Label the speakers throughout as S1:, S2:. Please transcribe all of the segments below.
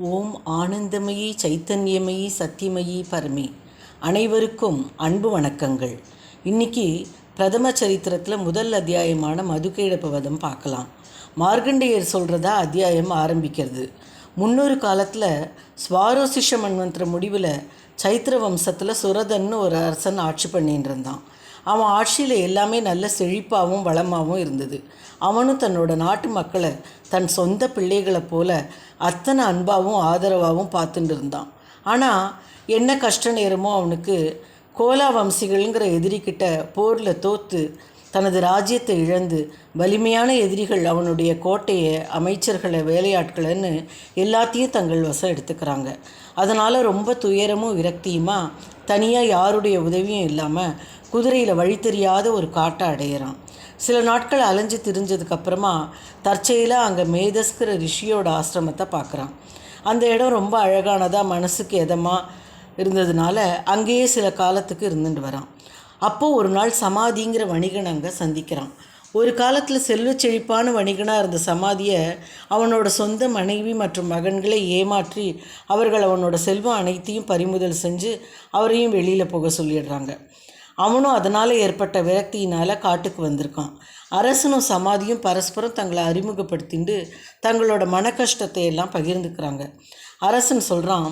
S1: ஓம் ஆனந்தமயி சைத்தன்யமயி சத்தியமயி பரமே. அனைவருக்கும் அன்பு வணக்கங்கள். இன்னைக்கு பிரதம சரித்திரத்தில் முதல் அத்தியாயமான மதுகேடபவதம் பார்க்கலாம். மார்கண்டேயர் சொல்கிறதா அத்தியாயம் ஆரம்பிக்கிறது. முன்னொரு காலத்தில் ஸ்வாரோசிஷ மன்வந்திர முடிவில் சைத்திர வம்சத்தில் சுரதன்னு ஒரு அரசன் ஆட்சி பண்ணிட்டு இருந்தான். அவன் ஆட்சியில் எல்லாமே நல்ல செழிப்பாகவும் வளமாகவும் இருந்தது. அவனும் தன்னோட நாட்டு மக்களை தன் சொந்த பிள்ளைகளை போல அத்தனை அன்பாகவும் ஆதரவாகவும் பார்த்துட்டு இருந்தான். ஆனால் என்ன கஷ்ட நேரமோ அவனுக்கு கோலா வம்சிகள்ங்கிற எதிரிக்கிட்ட போரில் தோற்று தனது ராஜ்யத்தை இழந்து வலிமையான எதிரிகள் அவனுடைய கோட்டையை, அமைச்சர்களை, வேலையாட்களைன்னு எல்லாத்தையும் தங்கள் வசம் எடுத்துக்கிறாங்க. அதனால் ரொம்ப துயரமும் விரக்தியுமா தனியாக யாருடைய உதவியும் இல்லாமல் குதிரையில் வழி தெரியாத ஒரு காட்டை அடையிறான். சில நாட்கள் அலைஞ்சு திரிஞ்சதுக்கப்புறமா தற்செயலாக அங்கே மேதஸ்கிற ரிஷியோட ஆசிரமத்தை பார்க்குறான். அந்த இடம் ரொம்ப அழகானதாக மனசுக்கு எதமாக இருந்ததுனால அங்கேயே சில காலத்துக்கு இருந்துட்டு வரான். அப்போது ஒரு நாள் சமாதிங்கிற வணிகன் அங்கே சந்திக்கிறான். ஒரு காலத்தில் செல்வ செழிப்பான வணிகனாக இருந்த சமாதியை அவனோட சொந்த மனைவி மற்றும் மகன்களை ஏமாற்றி அவர்கள் அவனோட செல்வம் அனைத்தையும் பறிமுதல் செஞ்சு அவரையும் வெளியில் போக சொல்லிடுறாங்க. அவனும் அதனால் ஏற்பட்ட விரக்தியினால் காட்டுக்கு வந்திருக்கான். அரசனும் சமாதியும் பரஸ்பரம் தங்களை அறிமுகப்படுத்திண்டு தங்களோட மன கஷ்டத்தை எல்லாம் பகிர்ந்துக்கிறாங்க. அரசன் சொல்கிறான்,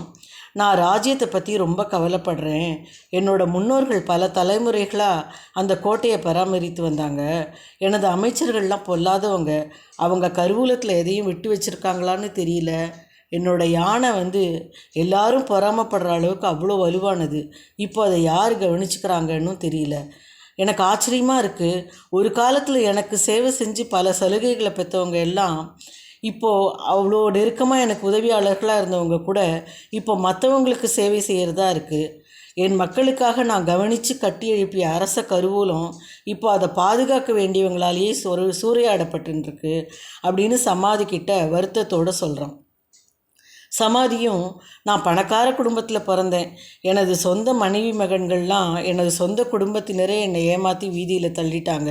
S1: நான் ராஜ்யத்தை பற்றி ரொம்ப கவலைப்படுறேன். என்னோட முன்னோர்கள் பல தலைமுறைகளாக அந்த கோட்டையை பராமரித்து வந்தாங்க. எனது அமைச்சர்கள்லாம் பொல்லாதவங்க. அவங்க கருவூலத்தில் எதையும் விட்டு வச்சுருக்காங்களான்னு தெரியல. என்னோட யானை எல்லாரும் பொறாமப்படுற அளவுக்கு அவ்வளோ வலுவானது. இப்போ அதை யார் கவனிச்சுக்கிறாங்கன்னு தெரியல. எனக்கு ஆச்சரியமாக இருக்குது. ஒரு காலத்தில் எனக்கு சேவை செஞ்சு பல சலுகைகளை பெற்றவங்க எல்லாம் இப்போது அவ்வளோ நெருக்கமாக எனக்கு உதவியாளர்களாக இருந்தவங்க கூட இப்போ மற்றவங்களுக்கு சேவை செய்கிறதா இருக்குது. என் மக்களுக்காக நான் கவனித்து கட்டி எழுப்பிய அரச கருவூலம் இப்போ அதை பாதுகாக்க வேண்டியவங்களாலேயே சூறையாடப்பட்டுருக்கு அப்படின்னு சமாதிக்கிட்ட வருத்தத்தோடு சொல்கிறான். சமாதியும், நான் பணக்கார குடும்பத்தில் பிறந்தேன். எனது சொந்த மனைவி மகன்கள்லாம் எனது சொந்த குடும்பத்தினரே என்னை ஏமாற்றி வீதியில் தள்ளிட்டாங்க.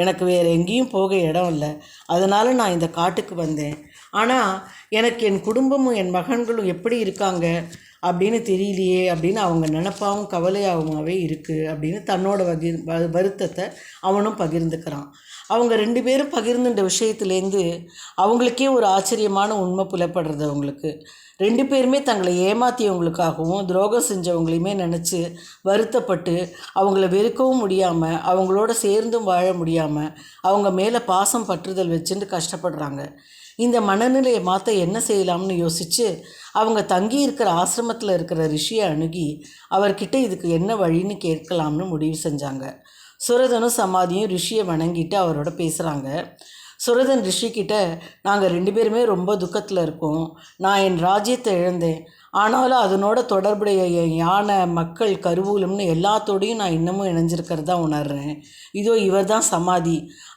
S1: எனக்கு வேறு எங்கேயும் போக இடம் இல்லை. அதனால் நான் இந்த காட்டுக்கு வந்தேன். ஆனால் எனக்கு என் குடும்பமும் என் மகன்களும் எப்படி இருக்காங்க அப்படின்னு தெரியலையே அப்படின்னு அவங்க நினப்பாகவும் கவலையாகவே இருக்குது அப்படின்னு தன்னோட வருத்தத்தை அவனும் பகிர்ந்துக்கிறான். அவங்க ரெண்டு பேரும் பகிர்ந்துட்ட விஷயத்துலேருந்து அவங்களுக்கே ஒரு ஆச்சரியமான உண்மை புலப்படுறது. அவங்களுக்கு ரெண்டு பேருமே தங்களை ஏமாற்றியவங்களுக்காகவும் துரோகம் செஞ்சவங்களையுமே நினச்சி வருத்தப்பட்டு அவங்கள வெறுக்கவும் முடியாமல் அவங்களோட சேர்ந்தும் வாழ முடியாமல் அவங்க மேலே பாசம் பற்றுதல் வச்சுட்டு கஷ்டப்படுறாங்க. இந்த மனநிலையை மாற்ற என்ன செய்யலாம்னு யோசித்து அவங்க தங்கி இருக்கிற ஆசிரமத்தில் இருக்கிற ரிஷியை அணுகி அவர்கிட்ட இதுக்கு என்ன வழின்னு கேட்கலாம்னு முடிவு செஞ்சாங்க. சுரதனும் சமாதியும் ரிஷியை வணங்கிட்டு அவரோட பேசுகிறாங்க. சுரதன் ரிஷிக்கிட்ட, நாங்கள் ரெண்டு பேருமே ரொம்ப துக்கத்தில் இருக்கோம். நான் என் ராஜ்யத்தை இழந்தேன். ஆனாலும் அதனோட தொடர்புடைய யானை, மக்கள், கருவூலம்னு எல்லாத்தோடையும் நான் இன்னமும் இணைஞ்சிருக்கிறதா உணர்றேன். இதோ இவர் தான் சமாதி.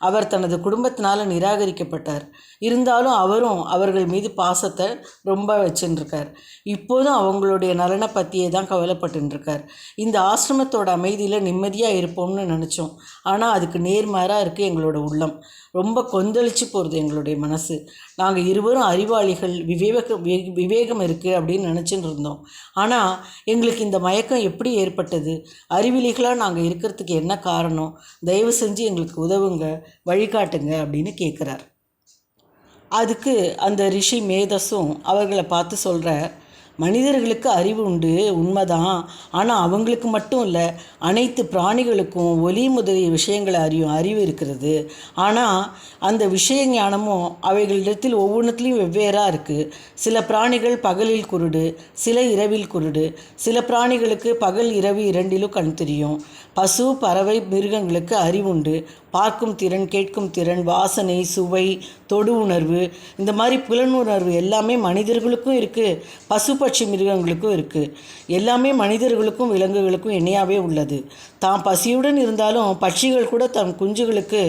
S1: அவர் தனது குடும்பத்தினால் நிராகரிக்கப்பட்டார். இருந்தாலும் அவரும் அவர்கள் மீது பாசத்தை ரொம்ப வச்சுருக்கார். இப்போதும் அவங்களுடைய நலனை பற்றியே தான் கவலைப்பட்டுருக்கார். இந்த ஆசிரமத்தோட அமைதியில் நிம்மதியாக இருப்போம்னு நினச்சோம். ஆனால் அதுக்கு நேர்மாறாக இருக்குது எங்களோட உள்ளம். ரொம்ப கொந்தளிச்சு போகிறது எங்களுடைய மனசு. நாங்கள் இருவரும் அறிவாளிகள், விவேகம் இருக்குது அப்படின்னு நினச்சின்னு இருந்தோம். ஆனால் எங்களுக்கு இந்த மயக்கம் எப்படி ஏற்பட்டது? அறிவிலிகளாக நாங்கள் இருக்கிறதுக்கு என்ன காரணம்? தயவு செஞ்சு எங்களுக்கு உதவுங்க, வழிகாட்டுங்க அப்படின்னு கேட்குறார். அதுக்கு அந்த ரிஷி மேதஸும் அவர்களை பார்த்து சொல்கிற, மனிதர்களுக்கு அறிவு உண்டு, உண்மைதான். ஆனால் அவங்களுக்கு மட்டும் இல்லை, அனைத்து பிராணிகளுக்கும் ஒலி முதலிய விஷயங்களை அறிவு இருக்கிறது. ஆனால் அந்த விஷய ஞானமும் அவைகளிடத்தில் ஒவ்வொன்றத்துலேயும் வெவ்வேறாக இருக்குது. சில பிராணிகள் பகலில் குருடு, சில இரவில் குருடு. சில பிராணிகளுக்கு பகல் இரவு இரண்டிலும் கண் தெரியும். பசு, பறவை, மிருகங்களுக்கு அறிவுண்டு. பார்க்கும் திறன், கேட்கும் திறன், வாசனை, சுவை, தொடு உணர்வு, இந்த மாதிரி புலனுணர்வு எல்லாமே மனிதர்களுக்கும் இருக்குது, பசு பட்சி மிருகங்களுக்கும் இருக்குது. எல்லாமே மனிதர்களுக்கும் விலங்குகளுக்கும் இணையாகவே உள்ளது. தான் பசியுடன் இருந்தாலும் பட்சிகள் கூட தன் குஞ்சுகளுக்கு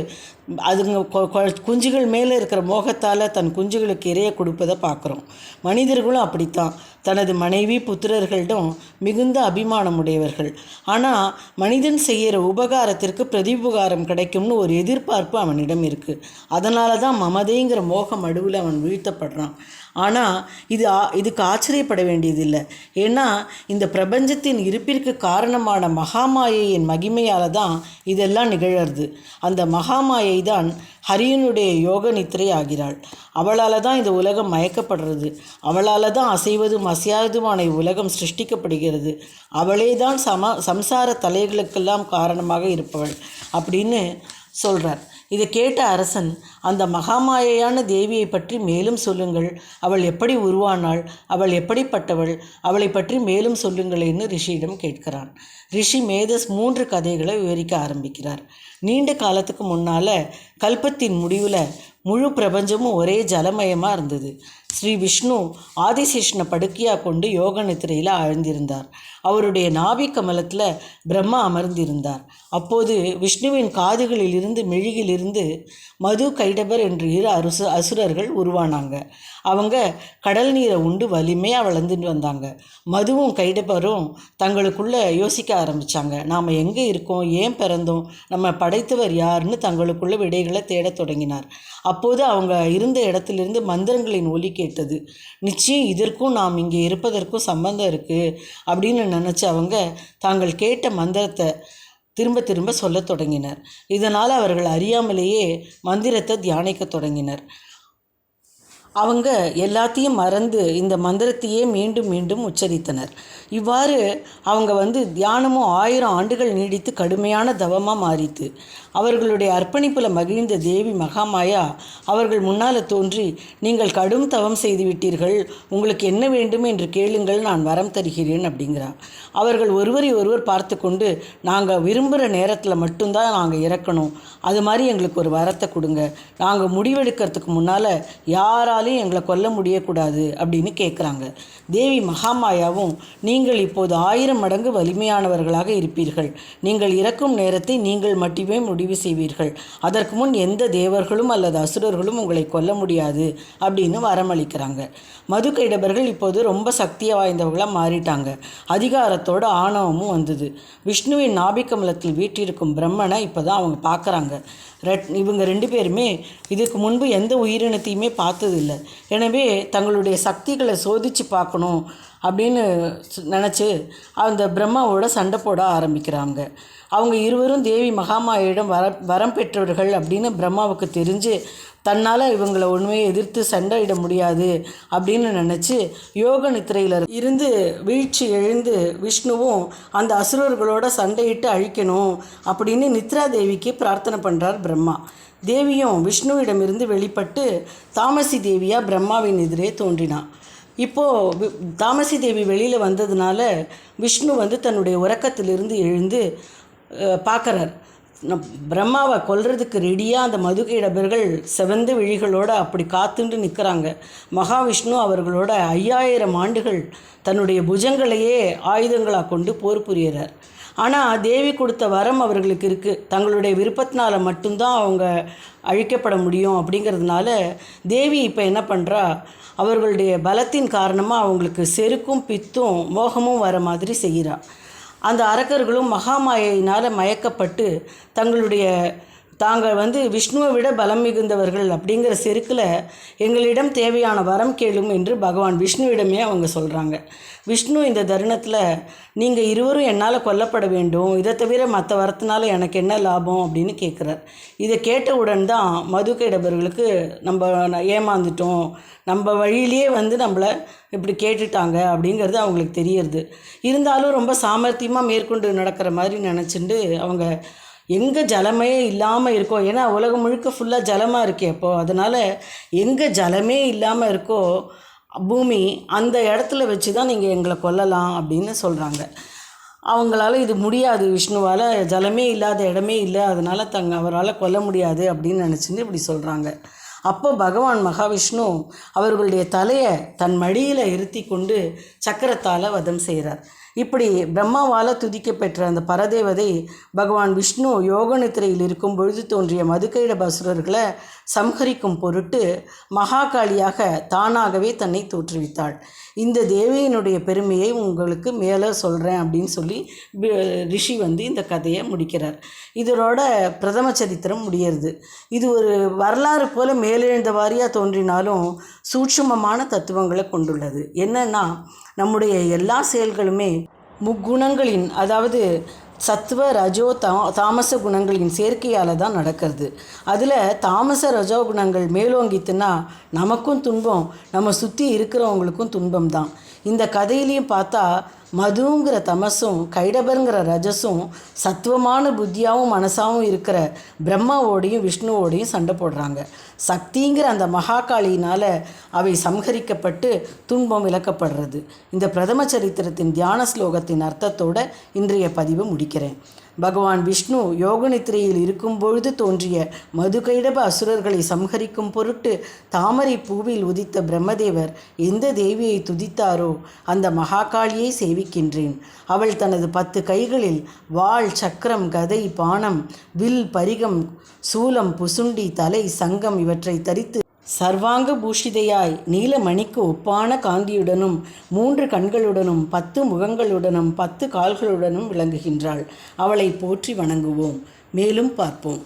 S1: குஞ்சுகள் மேலே இருக்கிற மோகத்தால் தன் குஞ்சுகளுக்கு இறைய கொடுப்பதை பார்க்குறோம். மனிதர்களும் அப்படித்தான். தனது மனைவி, புத்திரர்களிடம் மிகுந்த அபிமானம் உடையவர்கள். ஆனால் மனிதன் செய்கிற உபகாரத்திற்கு பிரதிபகாரம் கிடைக்கும்னு ஒரு எதிர்பார்ப்பு அவனிடம் இருக்குது. அதனால தான் மமதைங்கிற மோக மடுவில் அவன் வீழ்த்தப்படுறான். ஆனால் இதுக்கு ஆச்சரியப்பட வேண்டியதில்லை. ஏன்னா இந்த பிரபஞ்சத்தின் இருப்பிற்கு காரணமான மகாமாயையின் மகிமையால் தான் இதெல்லாம் நிகழறது. அந்த மகாமாயை தான் ஹரியனுடைய யோக நித்திரை ஆகிறாள். அவளால் தான் இந்த உலகம் மயக்கப்படுறது. அவளால் தான் அசைவதும் அசையாததுமான உலகம் சிருஷ்டிக்கப்படுகிறது. அவளே தான் சம்சார தலைகளுக்கெல்லாம் காரணமாக இருப்பவள் அப்படின்னு சொல்கிறார். இதை கேட்ட அரசன், அந்த மகாமாயையான தேவியை பற்றி மேலும் சொல்லுங்கள், அவள் எப்படி உருவானாள், அவள் எப்படிப்பட்டவள், அவளை பற்றி மேலும் சொல்லுங்களேன்னு ரிஷியிடம் கேட்கிறான். ரிஷி மேதஸ் 3 கதைகளை விவரிக்க ஆரம்பிக்கிறார். நீண்ட காலத்துக்கு முன்னால் கல்பத்தின் முடிவில் முழு பிரபஞ்சமும் ஒரே ஜலமயமாக இருந்தது. ஸ்ரீ விஷ்ணு ஆதிசேஷனை படுக்கையாக கொண்டு யோக நித்திரையில் ஆழ்ந்திருந்தார். அவருடைய நாபி கமலத்தில் பிரம்மா அமர்ந்திருந்தார். அப்போது விஷ்ணுவின் காதுகளிலிருந்து மெழுகிலிருந்து மது கைடபர் என்று 2 அசுரர்கள் உருவானாங்க. அவங்க கடல் நீரை உண்டு வலிமையாக வளர்ந்துட்டு வந்தாங்க. மதுவும் கைடபரும் தங்களுக்குள்ளே யோசிக்க ஆரம்பித்தாங்க. நாம் எங்கே இருக்கோம், ஏன் பிறந்தோம், நம்ம படைத்தவர் யாருன்னு தங்களுக்குள்ள விடைகளை தேடத் தொடங்கினார். அப்போது அவங்க இருந்த இடத்திலிருந்து மந்திரங்களின் ஒலி கேட்டது. நிச்சயம் இதற்கும் நாம் இங்கே இருப்பதற்கும் சம்பந்தம் இருக்குது அப்படின்னு நினச்சி அவங்க தாங்கள் கேட்ட மந்திரத்தை திரும்ப திரும்ப சொல்ல தொடங்கினர். இதனால் அவர்கள் அறியாமலேயே மந்திரத்தை தியானிக்க தொடங்கினர். அவங்க எல்லாத்தையும் மறந்து இந்த மந்திரத்தையே மீண்டும் மீண்டும் உச்சரித்தனர். இவ்வாறு அவங்க தியானமும் 1000 ஆண்டுகள் நீடித்து கடுமையான தவமாக மாறித்து. அவர்களுடைய அர்ப்பணிப்பில் மகிழ்ந்த தேவி மகாமாயா அவர்கள் முன்னால் தோன்றி, நீங்கள் கடும் தவம் செய்து விட்டீர்கள், உங்களுக்கு என்ன வேண்டும் என்று கேளுங்கள், நான் வரம் தருகிறேன் அப்படிங்கிறார். அவர்கள் ஒருவரை ஒருவர் பார்த்து கொண்டு, நாங்கள் விரும்புகிற நேரத்தில் மட்டும்தான் நாங்கள் இறக்கணும், அது மாதிரி எங்களுக்கு ஒரு வரத்தை கொடுங்க, நாங்கள் முடிவெடுக்கிறதுக்கு முன்னால் யாராலையும் எங்களை கொல்ல முடியக்கூடாது அப்படின்னு கேட்குறாங்க. தேவி மகாமாயாவும், நீங்கள் இப்போது 1000 மடங்கு வலிமையானவர்களாக இருப்பீர்கள், நீங்கள் இறக்கும் நேரத்தை நீங்கள் மட்டுமே முடிவு செய்வீர்கள், அதற்கு முன் எந்த தேவர்களும் அல்லது அசுரர்களும் உங்களை கொல்ல முடியாது அப்படின்னு வரமளிக்கிறாங்க. மது கைடபர்கள் இப்போது ரொம்ப சக்தியாக வாய்ந்தவர்களாக மாறிட்டாங்க. அதிகாரத்தோட ஆணவமும் வந்தது. விஷ்ணுவின் நாபிக்கமலத்தில் வீற்றிருக்கும் பிரம்மனை இப்போ தான் அவங்க பார்க்குறாங்க. இவங்க 2 பேருமே இதுக்கு முன்பு எந்த உயிரினத்தையுமே பார்த்ததில்லை. எனவே தங்களுடைய சக்திகளை சோதித்து பார்க்கணும் அப்படின்னு நினச்சி அந்த பிரம்மாவோட சண்டை போட ஆரம்பிக்கிறாங்க. அவங்க இருவரும் தேவி மகாமாயிடம் வரம் பெற்றவர்கள் அப்படின்னு பிரம்மாவுக்கு தெரிஞ்சு தன்னால் இவங்களை உண்மையை எதிர்த்து சண்டையிட முடியாது அப்படின்னு நினச்சி யோக நித்திரையில் இருந்து வீழ்ச்சி எழுந்து விஷ்ணுவும் அந்த அசுரர்களோட சண்டையிட்டு அழிக்கணும் அப்படின்னு நித்ரா தேவிக்கு பிரார்த்தனை பண்ணுறார் பிரம்மா. தேவியும் விஷ்ணுவிடமிருந்து வெளிப்பட்டு தாமசி தேவியாக பிரம்மாவின் எதிரே தோன்றினான். இப்போது தாமசி தேவி வெளியில் வந்ததுனால விஷ்ணு தன்னுடைய உறக்கத்திலிருந்து எழுந்து பார்க்குறார். பிரம்மாவை கொல்றதுக்கு ரெடியாக அந்த மதுகைடபர்கள் செவந்த விழிகளோடு அப்படி காத்துண்டு நிற்கிறாங்க. மகாவிஷ்ணு அவர்களோட 5000 ஆண்டுகள் தன்னுடைய புஜங்களையே ஆயுதங்களாக கொண்டு போர் புரிகிறார். ஆனால் தேவி கொடுத்த வரம் அவர்களுக்கு இருக்குது, தங்களுடைய விருப்பத்தினால் மட்டும்தான் அவங்க அழிக்கப்பட முடியும். அப்படிங்கிறதுனால தேவி இப்போ என்ன பண்ணுறா, அவர்களுடைய பலத்தின் காரணமாக அவங்களுக்கு செருக்கும் பித்தும் மோகமும் வர மாதிரி செய்கிறாள். அந்த அரக்கர்களும் மகாமாயினால் மயக்கப்பட்டு தாங்கள் விஷ்ணுவை விட பலம் மிகுந்தவர்கள் அப்படிங்கிற செருக்கில் எங்களிடம் தேவையான வரம் கேளும் என்று பகவான் விஷ்ணுவிடமே அவங்க சொல்கிறாங்க. விஷ்ணு இந்த தருணத்தில், நீங்கள் இருவரும் என்னால் கொல்லப்பட வேண்டும், இதை தவிர மற்ற வரத்தினால எனக்கு என்ன லாபம் அப்படின்னு கேட்குறார். இதை கேட்டவுடன் தான் மதுகைடபர்களுக்கு நம்ம ஏமாந்துட்டோம், நம்ம வழியிலேயே நம்மளை இப்படி கேட்டுட்டாங்க அப்படிங்கிறது அவங்களுக்கு தெரியறது. இருந்தாலும் ரொம்ப சாமர்த்தியமாக மேற்கொண்டு நடக்கிற மாதிரி நினச்சிட்டு அவங்க எங்கே ஜலமே இல்லாமல் இருக்கோ, ஏன்னா உலகம் முழுக்க ஃபுல்லாக ஜலமாக இருக்கே அப்போது, அதனால் எங்கே ஜலமே இல்லாமல் இருக்கோ பூமி, அந்த இடத்துல வச்சு தான் நீங்கள் எங்களை கொல்லலாம் அப்படின்னு சொல்கிறாங்க. அவங்களால இது முடியாது, விஷ்ணுவால் ஜலமே இல்லாத இடமே இல்லை, அதனால் அவரால் கொல்ல முடியாது அப்படின்னு நினச்சிட்டு இப்படி சொல்கிறாங்க. அப்போ பகவான் மகாவிஷ்ணு அவர்களுடைய தலையை தன் மடியில் இருத்தி கொண்டு சக்கரத்தால் வதம் செய்கிறார். இப்படி பிரம்மாவால் துதிக்கப்பெற்ற அந்த பரதேவதை பகவான் விஷ்ணு யோக நித்திரையில் இருக்கும் பொழுது தோன்றிய மதுகைடப அசுரர்களை சம்ஹரிக்கும் பொருட்டு மகாகாளியாக தானாகவே தன்னை தோற்றுவித்தாள். இந்த தேவியினுடைய பெருமையை உங்களுக்கு மேலே சொல்கிறேன் அப்படின்னு சொல்லி ரிஷி இந்த கதையை முடிக்கிறார். இதனோட பிரதம சரித்திரம் முடியறது. இது ஒரு வரலாறு போல் மேலெழுந்த வாரியாக தோன்றினாலும் சூட்சுமமான தத்துவங்களை கொண்டுள்ளது. என்னன்னா, நம்முடைய எல்லா செயல்களுமே முக்குணங்களின், அதாவது சத்துவ ரஜோ தாமச குணங்களின் சேர்க்கையால் தான் நடக்கிறது. அதில் தாமச ரஜோ குணங்கள் மேலோங்கித்துன்னா நமக்கும் துன்பம், நம்ம சுற்றி இருக்கிறவங்களுக்கும் துன்பம் தான். இந்த கதையிலையும் பார்த்தா மதுங்கிற தமசும் கைடபருங்கிற ரஜஸும் சத்துவமான புத்தியாகவும் மனசாகவும் இருக்கிற பிரம்மாவோடையும் விஷ்ணுவோடையும் சண்டை போடுறாங்க. சக்திங்கிற அந்த மகாகாளியினால் அவை சம்ஹரிக்கப்பட்டு துன்பம் விலக்கப்படுறது. இந்த பிரதம சரித்திரத்தின் தியான ஸ்லோகத்தின் அர்த்தத்தோடு இன்றைய பதிவு முடிக்கிறேன். பகவான் விஷ்ணு யோக நித்திரையில் இருக்கும் பொழுது தோன்றிய மதுகைடப அசுரர்களை சம்ஹரிக்கும் பொருட்டு தாமரை பூவில் உதித்த பிரம்மதேவர் எந்த தேவியை துதித்தாரோ அந்த மகாகாளியை சேவிக்கின்றேன். அவள் தனது 10 கைகளில் வாள், சக்கரம், கதை, பானம், வில், பரிகம், சூலம், புசுண்டி, தலை, சங்கம் இவற்றை தரித்து சர்வாங்க பூஷிதையாய் நீலமணிக்கு ஒப்பான காந்தியுடனும் 3 கண்களுடனும் 10 முகங்களுடனும் 10 கால்களுடனும் விளங்குகின்றாள். அவளை போற்றி வணங்குவோம். மேலும் பார்ப்போம்.